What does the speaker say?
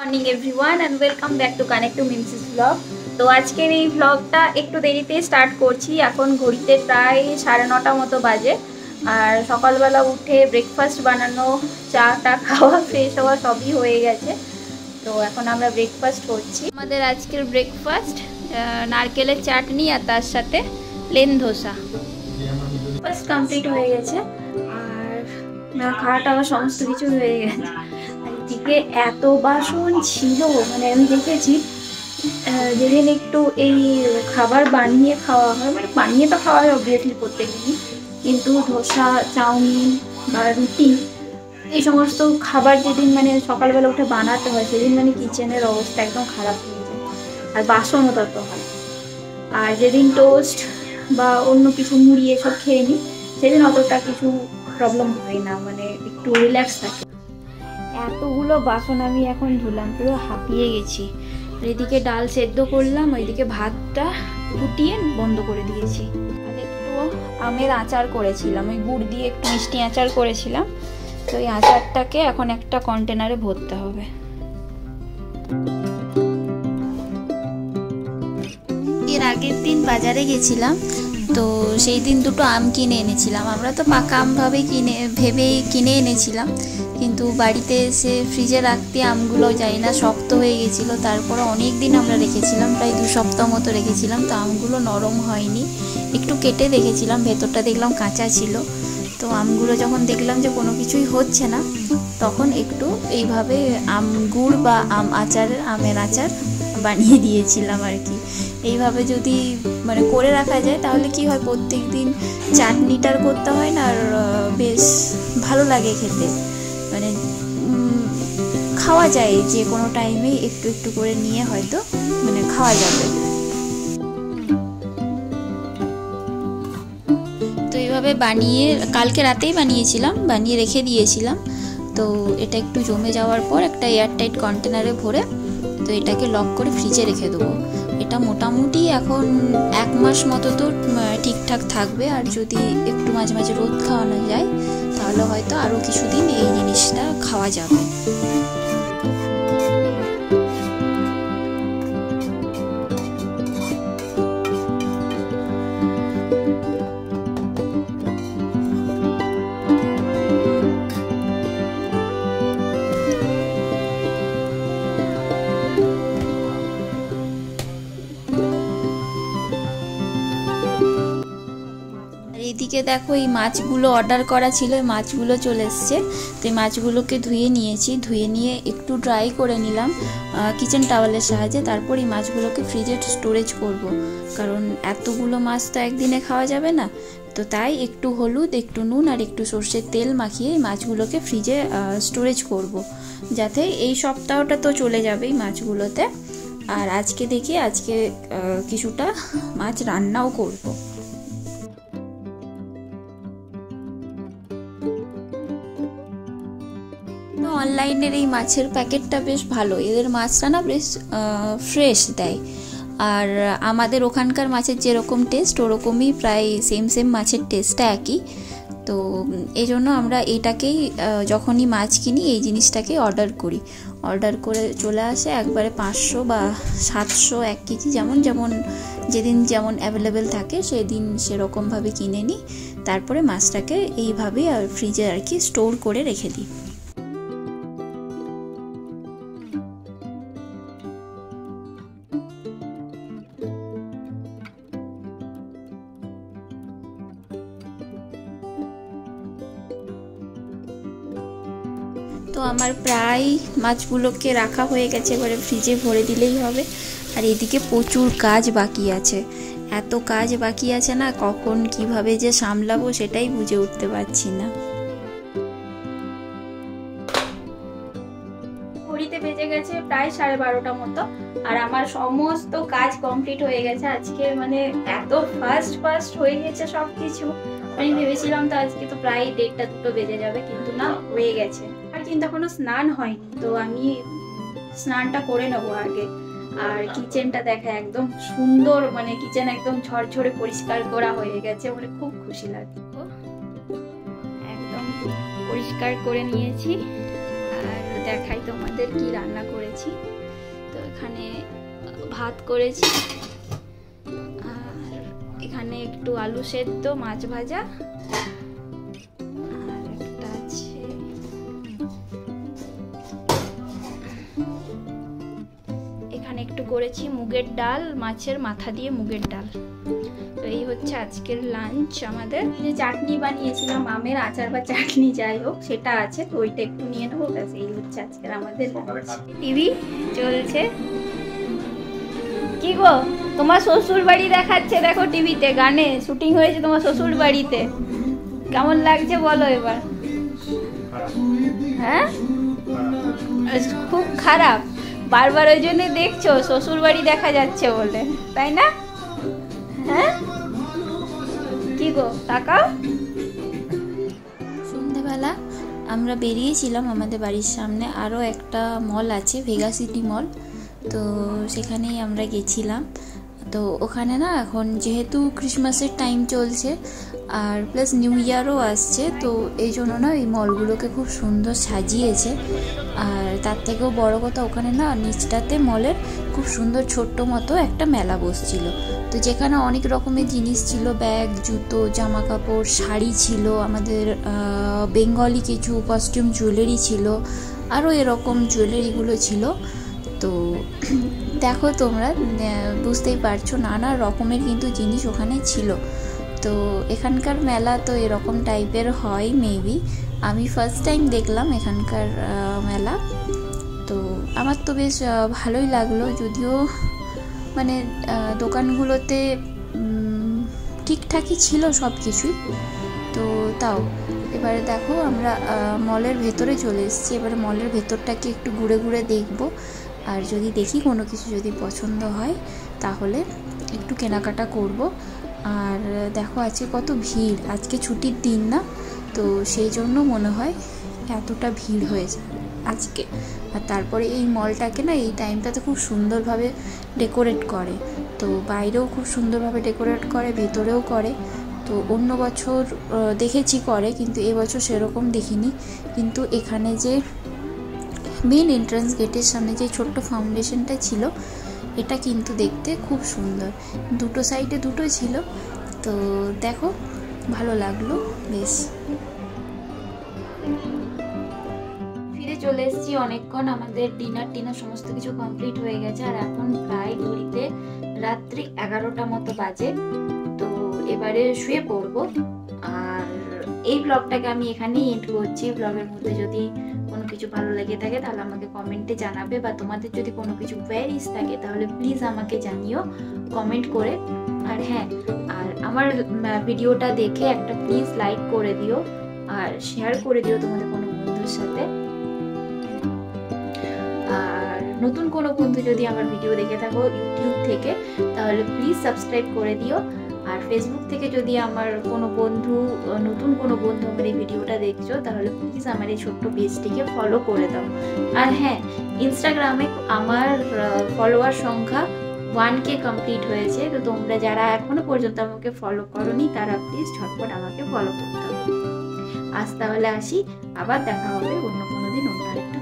Morning everyone and welcome back to connect to Mimsy's blog. তো আজকের এই ব্লগটা একটু দেরিতে স্টার্ট করছি। এখন ঘড়িতে প্রায় 9:30 মতো বাজে। আর সকালবেলা উঠে ব্রেকফাস্ট বানানো, চাটা খাওয়া, ফ্রেশ হওয়া সবই হয়ে গেছে। তো এখন আমরা ব্রেকফাস্ট করছি। আমাদের আজকের ব্রেকফাস্ট নারকেলের চাটনি আর তার সাথে প্লেন ধোসা। ব্রেকফাস্ট কমপ্লিট হয়ে গেছে আর খাওয়া টাওয়া সমস্ত কিছু হয়ে গেছে। এদিকে এত বাসন ছিল, মানে আমি দেখেছি যেদিন একটু এই খাবার বানিয়ে খাওয়া হয়, মানে বানিয়ে তো খাওয়া হয় অবভিয়াসলি প্রত্যেকদিনই, কিন্তু ধোসা, চাউমিন বা রুটি এই সমস্ত খাবার যেদিন মানে সকালবেলা উঠে বানাতে হয় সেদিন মানে কিচেনের অবস্থা একদম খারাপ হয়ে যায়, আর বাসনও তত হয়। আর যেদিন টোস্ট বা অন্য কিছু মুড়ি এসব খেয়ে নিই সেদিন অতটা কিছু প্রবলেম হয় না, মানে একটু রিল্যাক্স থাকে। এতগুলো বাসন আমি এখন ধুলাম, পুরো হাঁপিয়ে গেছি। এদিকে ডাল সেদ্ধ করলাম, ওইদিকে ভাতটা ফুটিয়ে বন্ধ করে দিয়েছি। আর একটু আমের আচার করেছিলাম, ওই গুড় দিয়ে একটু মিষ্টি আচার করেছিলাম। তো এই আচারটাকে এখন একটা কন্টেনারে ভরতে হবে। এর আগের দিন বাজারে গেছিলাম, তো সেই দিন দুটো আম কিনে এনেছিলাম। আমরা তো পাকা আম ভেবেই কিনে এনেছিলাম, কিন্তু বাড়িতে এসে ফ্রিজে রাখতে আমগুলো যাই না শক্ত হয়ে গেছিলো। তারপরে অনেক দিন আমরা রেখেছিলাম, প্রায় 2 সপ্তাহ মতো রেখেছিলাম। তো আমগুলো নরম হয়নি, একটু কেটে দেখেছিলাম, ভেতরটা দেখলাম কাঁচা ছিল। তো আমগুলো যখন দেখলাম যে কোনো কিছুই হচ্ছে না, তখন একটু এইভাবে আম গুড় বা আমের আচার বানিয়ে দিয়েছিলাম আর কি। এইভাবে যদি মানে করে রাখা যায় তাহলে কি হয়, প্রত্যেক দিন চাটনিটার করতে হয় না, আর বেশ ভালো লাগে খেতে। মানে খাওয়া যায় যে কোনো টাইমেই একটু একটু করে নিয়ে হয়তো মানে খাওয়া যাবে। তো এইভাবে বানিয়ে কালকে রাতেই বানিয়ে রেখে দিয়েছিলাম। তো এটা একটু জমে যাওয়ার পর একটা এয়ারটাইট কন্টেনারে ভরে তো এটাকে লক করে ফ্রিজে রেখে দেবো। এটা মোটামুটি এখন 1 মাস মতো তো ঠিকঠাক থাকবে। আর যদি একটু মাঝে মাঝে রোদ খাওয়ানো যায় তাহলে হয়তো আরও কিছুদিন এই জিনিসটা খাওয়া যাবে। এদিকে দেখো, এই মাছগুলো অর্ডার করা ছিল, এই মাছগুলো চলে এসছে। তো এই মাছগুলোকে ধুয়ে নিয়েছি, ধুয়ে নিয়ে একটু ড্রাই করে নিলাম কিচেন টাওয়ালের সাহায্যে। তারপর এই মাছগুলোকে ফ্রিজে স্টোরেজ করব, কারণ এতগুলো মাছ তো একদিনে খাওয়া যাবে না। তো তাই একটু হলুদ, একটু নুন আর একটু সর্ষের তেল মাখিয়ে এই মাছগুলোকে ফ্রিজে স্টোরেজ করব, যাতে এই সপ্তাহটা তো চলে যাবে এই মাছগুলোতে। আর আজকে কিছুটা মাছ রান্নাও করব। অনলাইনের এই মাছের প্যাকেটটা বেশ ভালো, এদের মাছটা না বেশ ফ্রেশ দেয়। আর আমাদের ওখানকার মাছের যেরকম টেস্ট ওরকমই প্রায় সেম মাছের টেস্টটা একই। তো এই জন্য আমরা এটাকেই যখনই মাছ কিনি এই জিনিসটাকে অর্ডার করে চলে আসে একবারে 500 বা 700 1 কেজি, যেদিন যেমন অ্যাভেলেবেল থাকে সেদিন সেরকমভাবে কিনে নিই। তারপরে মাছটাকে এইভাবেই ফ্রিজে আর কি স্টোর করে রেখে দিই। তো আমার প্রায় মাছগুলোকে রাখা হয়ে গেছে, এবারে ফ্রিজে ভরে দিলেই হবে। আর এদিকে প্রচুর কাজ বাকি আছে, এত কাজ বাকি আছে না, কখন কিভাবে যে সামলাবো সেটাই বুঝে উঠতে পারছি না। ঘড়িতে বেজে গেছে প্রায় 12:30 মতো, আর আমার সমস্ত কাজ কমপ্লিট হয়ে গেছে আজকে। মানে এত ফাস্ট হয়ে গেছে সব কিছু, আমি ভেবেছিলাম তো আজকে তো প্রায় 1:30-2 বেজে যাবে, কিন্তু না, হয়ে গেছে। আর কিন্তু এখনো স্নান হয়নি, তো আমি স্নানটা করে নেবো আগে। আর কিচেনটা দেখা একদম সুন্দর, মানে কিচেন একদম ঝরঝরে পরিষ্কার করা হয়ে গেছে, মানে খুব খুশি লাগছে। একদম পরিষ্কার করে নিয়েছি। আর দেখাই তোমাদের কি রান্না করেছি। তো এখানে ভাত করেছি, আর এখানে একটু আলু সেদ্ধ, মাছ ভাজা, আর একটা আছে এখানে একটু করেছি মুগের ডাল, মাছের মাথা দিয়ে মুগের ডাল। তো এই হচ্ছে আজকের লাঞ্চ আমাদের। যে চাটনি বানিয়েছিলাম, আমের আচার বা চাটনি যাই হোক, সেটা আছে, তো ওইটা একটু নিয়ে নেবো, ব্যাস এই হচ্ছে আজকের আমাদের লাঞ্চ। টিভি চলছে। কি গো, তোমার শ্বশুর বাড়ি দেখাচ্ছে দেখো টিভিতে, গানে শুটিং হয়েছে তোমার শ্বশুর বাড়িতে, কেমন লাগছে বলো এবার? হ্যাঁ, খুব খারাপ। বারবার ওই জন্য দেখছো শ্বশুর বাড়ি দেখা যাচ্ছে বলে, তাই না? হ্যাঁ, কি গো তাকাও। সন্ধ্যাবেলা আমরা বেরিয়েছিলাম, আমাদের বাড়ির সামনে আরও একটা মল আছে, ভেগা সিটি মল, তো সেখানেই আমরা গেছিলাম। তো ওখানে না এখন যেহেতু ক্রিসমাসের টাইম চলছে আর প্লাস নিউ ইয়ারও আসছে, তো এই জন্য না এই মলগুলোকে খুব সুন্দর সাজিয়েছে। আর তার থেকেও বড় কথা, ওখানে না নিচটাতে মলের খুব সুন্দর ছোট্ট মতো একটা মেলা বসছিল, তো যেখানে অনেক রকমের জিনিস ছিল, ব্যাগ, জুতো, জামা কাপড়, শাড়ি ছিল, আমাদের বেঙ্গলি কিছু কস্টিউম জুয়েলারি ছিল, আরও এরকম জুয়েলারিগুলো ছিল। তো দেখো তোমরা বুঝতেই পারছো নানা রকমের কিন্তু জিনিস ওখানে ছিল। তো এখানকার মেলা তো এরকম টাইপের হয় মেবি, আমি ফার্স্ট টাইম দেখলাম এখানকার মেলা। তো আমার তো বেশ ভালোই লাগলো, যদিও মানে দোকানগুলোতে ঠিকঠাকই ছিল সব কিছুই, তো তাও এবারে দেখো আমরা মলের ভেতরে চলে এসেছি। এবারে মলের ভেতরটাকে একটু ঘুরে ঘুরে দেখবো, আর যদি দেখি কোনো কিছু যদি পছন্দ হয় তাহলে একটু কেনাকাটা করব। আর দেখো আজকে কত ভিড়, আজকে ছুটির দিন না, তো সেই জন্য মনে হয় এতটা ভিড় হয়েছে আজকে। আর তারপরে এই মলটাকে না এই টাইমটাতে খুব সুন্দরভাবে ডেকোরেট করে, তো বাইরেও খুব সুন্দরভাবে ডেকোরেট করে, ভেতরেও করে। তো অন্য বছর দেখেছি করে, কিন্তু এবছর সেরকম দেখিনি। কিন্তু এখানে যে মেন এন্ট্রান্স গেটের সামনে যে ছোট্ট ফাউন্ডেশনটা ছিল, এটা কিন্তু দেখতে খুব সুন্দর, দুটো সাইডে দুটো ছিল। তো দেখো ভালো লাগলো বেশ। ফিরে চলে এসেছি অনেকক্ষণ, আমাদের ডিনার সমস্ত কিছু কমপ্লিট হয়ে গেছে, আর এখন প্রায় ঘড়িতে রাত্রি 11টা মতো বাজে। তো এবারে শুয়ে পড়বো, আর এই ব্লগটাকে আমি এখানেই এন্ড করছি। ব্লগের মধ্যে যদি কোনো কিছু ভালো লেগে থাকে তাহলে আমাকে কমেন্টে জানাবে, বা তোমাদের যদি কোনো কিছু কোয়েরিজ থাকে তাহলে প্লিজ আমাকে জানিও কমেন্ট করে। আর হ্যাঁ, আর আমার ভিডিওটা দেখে একটা প্লিজ লাইক করে দিও, আর শেয়ার করে দিও তোমাদের কোনো বন্ধুর সাথে। আর নতুন কোনো বন্ধু যদি আমার ভিডিও দেখে থাকো ইউটিউব থেকে, তাহলে প্লিজ সাবস্ক্রাইব করে দিও। আর ফেসবুক থেকে যদি আমার কোনো বন্ধু, নতুন কোনো বন্ধু আমার এই ভিডিওটা দেখছো, তাহলে প্লিজ আমার এই ছোট্ট পেজটিকে ফলো করে দাও। আর হ্যাঁ, ইনস্টাগ্রামে আমার ফলোয়ার সংখ্যা 1K কমপ্লিট হয়েছে, তো তোমরা যারা এখনো পর্যন্ত আমাকে ফলো করোনি তারা প্লিজ ঝটপট আমাকে ফলো করতে হবে। আজ তাহলে আসি, আবার দেখা হবে অন্য কোনো দিন অন্য একটা